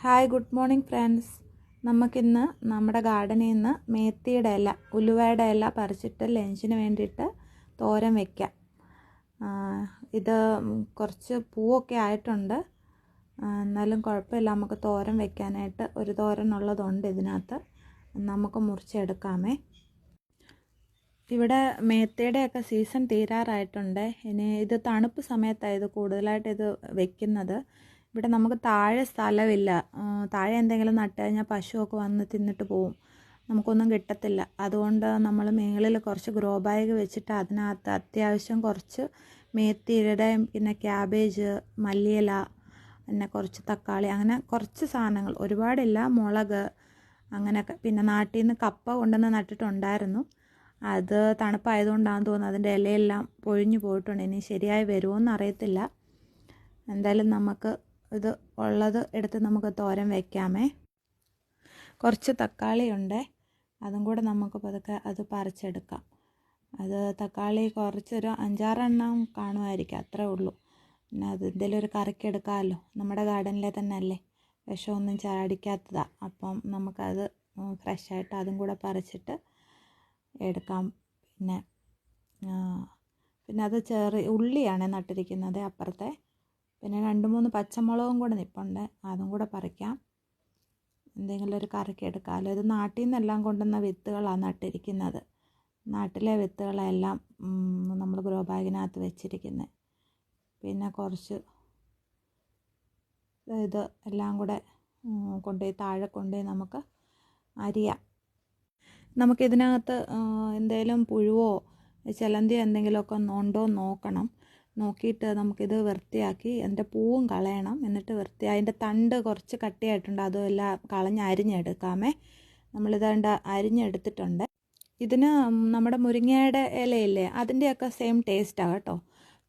Hi good morning friends. നമുക്കിന്ന് നമ്മുടെ ഗാർഡനിൽ നിന്ന് മേത്തിയുടെ ഇല, ഉലുവയുടെ ഇല പറിച്ചിട്ട് ലഞ്ചിന് വേണ്ടിയിട്ട് തോരൻ വയ്ക്കാം. ഇത് കുറച്ച് പൂവൊക്കെ ആയിട്ടുണ്ട്, എന്നാലും കുഴപ്പമില്ല. നമുക്ക് തോരൻ വയ്ക്കാനായിട്ട് ഒരു തോരനുള്ളതുണ്ട് ഇതിനകത്ത്. നമുക്ക് മുറിച്ചെടുക്കാമേ. ഇവിടെ മേത്തിയുടെയൊക്കെ സീസൺ തീരാറായിട്ടുണ്ട്. ഇനി ഇത് തണുപ്പ് സമയത്താണ് ഇത് കൂടുതലായിട്ട് ഇത് വെക്കുന്നത്. ഇവിടെ നമുക്ക് താഴെ സ്ഥലമില്ല. താഴെ എന്തെങ്കിലും നട്ട് കഴിഞ്ഞാൽ പശുവൊക്കെ വന്ന് തിന്നിട്ട് പോവും, നമുക്കൊന്നും കിട്ടത്തില്ല. അതുകൊണ്ട് നമ്മൾ മേളിൽ കുറച്ച് ഗ്രോ ബാഗ് വെച്ചിട്ട് അതിനകത്ത് അത്യാവശ്യം കുറച്ച് മേത്തിയുടെയും പിന്നെ ക്യാബേജ്, മല്ലിയില, പിന്നെ കുറച്ച് തക്കാളി, അങ്ങനെ കുറച്ച് സാധനങ്ങൾ, ഒരുപാടില്ല, മുളക് അങ്ങനെയൊക്കെ. പിന്നെ നാട്ടിൽ നിന്ന് കപ്പ കൊണ്ടുവന്ന് നട്ടിട്ടുണ്ടായിരുന്നു. അത് തണുപ്പായതുകൊണ്ടാണെന്ന് തോന്നുന്നു അതിൻ്റെ ഇലയെല്ലാം പൊഴിഞ്ഞു പോയിട്ടുണ്ട്. ഇനി ശരിയായി വരുമോ എന്നറിയത്തില്ല. എന്തായാലും നമുക്ക് ഇത് ഉള്ളത് എടുത്ത് നമുക്ക് തോരൻ വയ്ക്കാമേ. കുറച്ച് തക്കാളി ഉണ്ട്, അതും കൂടെ നമുക്ക് പതുക്കെ അത് പറിച്ചെടുക്കാം. അത് തക്കാളി കുറച്ചൊരു 5-6 എണ്ണം കാണുമായിരിക്കും, അത്രേ ഉള്ളൂ. പിന്നെ അത് എന്തെങ്കിലും ഒരു കറിക്ക് എടുക്കാമല്ലോ. നമ്മുടെ ഗാർഡനിലെ തന്നെ അല്ലേ, വിഷമൊന്നും ചാടിക്കാത്തതാണ്. അപ്പം നമുക്കത് ഫ്രഷായിട്ട് അതും കൂടെ പറിച്ചിട്ട് എടുക്കാം. പിന്നെ അത് ഉള്ളിയാണ് നട്ടിരിക്കുന്നത് അപ്പുറത്തെ. പിന്നെ 2-3 പച്ചമുളകും കൂടെ നിൽപ്പുണ്ട്, അതും കൂടെ പറിക്കാം. എന്തെങ്കിലും ഒരു കറിക്ക് എടുക്കാമല്ലോ. ഇത് നാട്ടിൽ നിന്നെല്ലാം കൊണ്ടുവന്ന വിത്തുകളാണ് നട്ടിരിക്കുന്നത്. നാട്ടിലെ വിത്തുകളെല്ലാം നമ്മൾ ഗ്രോ ബാഗിനകത്ത് വെച്ചിരിക്കുന്നത്. പിന്നെ കുറച്ച് ഇത് എല്ലാം കൂടെ കൊണ്ടുപോയി താഴെ കൊണ്ടുപോയി നമുക്ക് അരിയാം. നമുക്കിതിനകത്ത് എന്തെങ്കിലും പുഴുവോ ചിലന്തിയോ എന്തെങ്കിലുമൊക്കെ ഉണ്ടോ നോക്കണം. നോക്കിയിട്ട് നമുക്കിത് വൃത്തിയാക്കി അതിൻ്റെ പൂവും കളയണം. എന്നിട്ട് അതിൻ്റെ തണ്ട് കുറച്ച് കട്ടിയായിട്ടുണ്ട്, അതെല്ലാം കളഞ്ഞ് അരിഞ്ഞെടുക്കാമേ. നമ്മളിതേണ്ട അരിഞ്ഞെടുത്തിട്ടുണ്ട്. ഇതിന് നമ്മുടെ മുരിങ്ങയുടെ ഇലയില്ലേ, അതിൻ്റെയൊക്കെ സെയിം ടേസ്റ്റാണ് കേട്ടോ.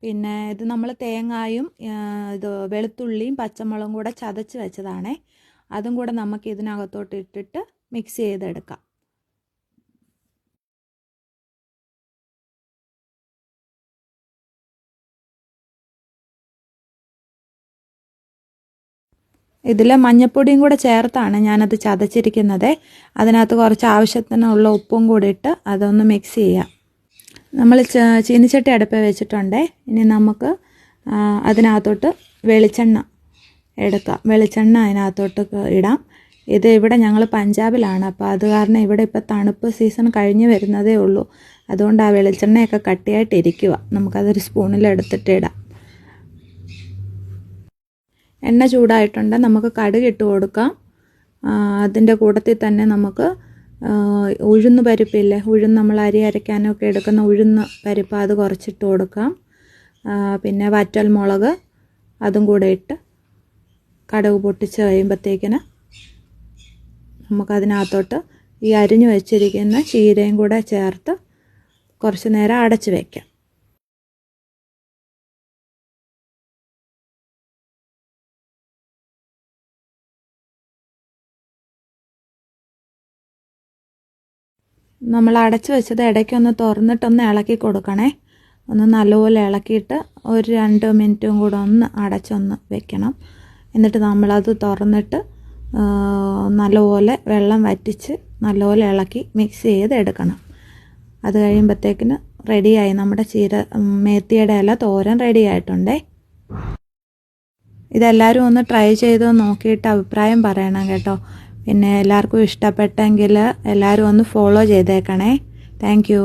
പിന്നെ ഇത് നമ്മൾ തേങ്ങായും ഇത് വെളുത്തുള്ളിയും പച്ചമുളകും കൂടെ ചതച്ച് വെച്ചതാണേ. അതും കൂടെ നമുക്ക് ഇതിനകത്തോട്ട് ഇട്ടിട്ട് മിക്സ് ചെയ്തെടുക്കാം. ഇതിൽ മഞ്ഞൾപ്പൊടിയും കൂടെ ചേർത്താണ് ഞാനത് ചതച്ചിരിക്കുന്നത്. അതിനകത്ത് കുറച്ച് ആവശ്യത്തിനുള്ള ഉപ്പും കൂടി ഇട്ട് അതൊന്ന് മിക്സ് ചെയ്യാം. നമ്മൾ ചീനിച്ചട്ടി അടുപ്പിൽ വെച്ചിട്ടുണ്ട്. ഇനി നമുക്ക് അതിനകത്തോട്ട് വെളിച്ചെണ്ണ എടുക്കാം. വെളിച്ചെണ്ണ അതിനകത്തോട്ട് ഇടാം. ഇത് ഇവിടെ ഞങ്ങൾ പഞ്ചാബിലാണ്, അപ്പോൾ അത് കാരണം ഇവിടെ ഇപ്പോൾ തണുപ്പ് സീസൺ കഴിഞ്ഞ് വരുന്നതേ ഉള്ളൂ. അതുകൊണ്ട് ആ വെളിച്ചെണ്ണയൊക്കെ കട്ടിയായിട്ടിരിക്കുക. നമുക്കതൊരു സ്പൂണിലെടുത്തിട്ട് ഇടാം. എണ്ണ ചൂടായിട്ടുണ്ട്, നമുക്ക് കടുക് ഇട്ട് കൊടുക്കാം. അതിൻ്റെ കൂട്ടത്തിൽ തന്നെ നമുക്ക് ഉഴുന്ന് പരിപ്പില്ലേ, ഉഴുന്ന് നമ്മൾ അരി അരയ്ക്കാനൊക്കെ എടുക്കുന്ന ഉഴുന്ന് പരിപ്പ്, അത് കുറച്ചിട്ട് കൊടുക്കാം. പിന്നെ വറ്റൽ മുളക് അതും കൂടെ ഇട്ട് കടുക് പൊട്ടിച്ച് കഴിയുമ്പോഴത്തേക്കിന് നമുക്കതിനകത്തോട്ട് ഈ അരിഞ്ഞു വെച്ചിരിക്കുന്ന ചീരയും കൂടെ ചേർത്ത് കുറച്ച് നേരം അടച്ച് വയ്ക്കാം. നമ്മൾ അടച്ച് വെച്ചത് ഇടയ്ക്കൊന്ന് തുറന്നിട്ടൊന്ന് ഇളക്കി കൊടുക്കണേ. ഒന്ന് നല്ലപോലെ ഇളക്കിയിട്ട് ഒരു 2 മിനിറ്റും കൂടെ ഒന്ന് അടച്ചൊന്ന് വെക്കണം. എന്നിട്ട് നമ്മളത് തുറന്നിട്ട് നല്ലപോലെ വെള്ളം വറ്റിച്ച് നല്ലപോലെ ഇളക്കി മിക്സ് ചെയ്ത് എടുക്കണം. അത് കഴിയുമ്പോഴത്തേക്കിന് റെഡിയായി നമ്മുടെ മേത്തിയുടെ ഇല തോരൻ റെഡി ആയിട്ടുണ്ടേ. ഇതെല്ലാവരും ഒന്ന് ട്രൈ ചെയ്ത് നോക്കിയിട്ട് അഭിപ്രായം പറയണം കേട്ടോ. പിന്നെ എല്ലാവർക്കും ഇഷ്ടപ്പെട്ടെങ്കിൽ എല്ലാവരും ഒന്ന് ഫോളോ ചെയ്തേക്കണേ. Thank you.